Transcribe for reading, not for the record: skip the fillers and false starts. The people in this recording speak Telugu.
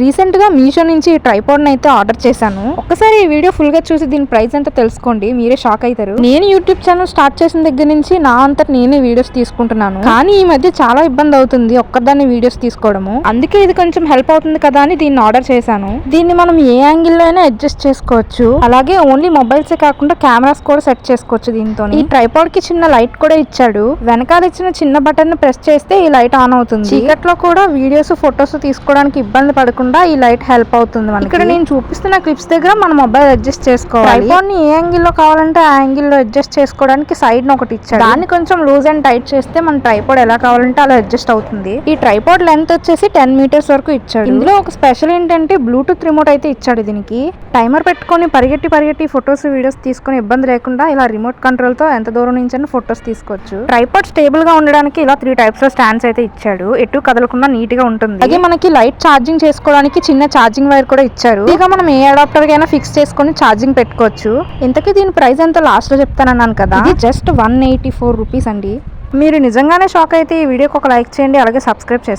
రీసెంట్ గా మీషో నుంచి ట్రైపాడ్ అయితే ఆర్డర్ చేశాను. ఒక్కసారి ఈ వీడియో ఫుల్ గా చూసి దీని ప్రైస్ ఎంత తెలుసుకోండి, మీరే షాక్ అవుతారు. నేను యూట్యూబ్ ఛానల్ స్టార్ట్ చేసిన దగ్గర నుంచి నా అంతటి నేనే వీడియోస్ తీసుకుంటున్నాను, కానీ ఈ మధ్య చాలా ఇబ్బంది అవుతుంది ఒక్కదాన్ని వీడియోస్ తీసుకోవడము. అందుకే ఇది కొంచెం హెల్ప్ అవుతుంది కదా అని దీన్ని ఆర్డర్ చేశాను. దీన్ని మనం ఏ యాంగిల్ లో అయినా అడ్జస్ట్ చేసుకోవచ్చు, అలాగే ఓన్లీ మొబైల్సే కాకుండా కెమెరాస్ కూడా సెట్ చేసుకోవచ్చు దీంతో. ఈ ట్రైపాడ్ కి చిన్న లైట్ కూడా ఇచ్చాడు. వెనకాల ఇచ్చిన చిన్న బటన్ ప్రెస్ చేస్తే ఈ లైట్ ఆన్ అవుతుంది. చీకట్లో కూడా వీడియోస్ ఫొటోస్ తీసుకోవడానికి ఇబ్బంది పడకుండా ఈ లైట్ హెల్ప్ అవుతుంది మనకి. ఇక్కడ నేను చూపిస్తున్న క్లిప్స్ దగ్గర మన మొబైల్ అడ్జస్ట్ చేసుకోవాలి. ట్రైపాడ్ ని ఏ యాంగిల్ లో కావాలంటే ఆ యాంగిల్ లో అడ్జస్ట్ చేసుకోవడానికి సైడ్ ని ఒకటి ఇచ్చాడు. దాన్ని కొంచెం లూజ్ అండ్ టైట్ చేస్తే మన ట్రైపాడ్ ఎలా కావాలంటే అలా అడ్జస్ట్ అవుతుంది. ఈ ట్రైపాడ్ లెంత్ వచ్చేసి 10 మీటర్స్ వరకు ఇచ్చాడు. ఇందులో ఒక స్పెషల్ ఏంటంటే బ్లూటూత్ రిమోట్ అయితే ఇచ్చాడు. దీనికి టైమర్ పెట్టుకొని పరిగెట్టి ఫొటోస్ వీడియోస్ తీసుకొని ఇబ్బంది లేకుండా ఇలా రిమోట్ కంట్రోల్ తో ఎంత దూరం నుంచి ఫొటోస్ తీసుకోవచ్చు. ట్రైపాడ్ స్టేబుల్ గా ఉండడానికి ఇలా 3 టైప్స్ లో స్టాండ్స్ అయితే ఇచ్చాడు. ఎటు కదలకుండా నీట్ గా ఉంటుంది. అలాగే మనకి లైట్ ఛార్జింగ్ చేసుకోవడానికి చిన్న ఛార్జింగ్ వైర్ కూడా ఇచ్చారు. ఇక మనం ఏ అడాప్టర్ కైనా ఫిక్స్ చేసుకొని ఛార్జింగ్ పెట్టుకోవచ్చు. ఇంతకీ దీని ప్రైస్ ఎంత లాస్ట్ లో చెప్తానన్నాను కదా, ఇది జస్ట్ 184 రూపీస్ అండి. మీరు నిజంగానే షాక్ అయితే ఈ వీడియోకి ఒక లైక్ చేయండి, అలాగే సబ్స్క్రైబ్ చేసుకోండి.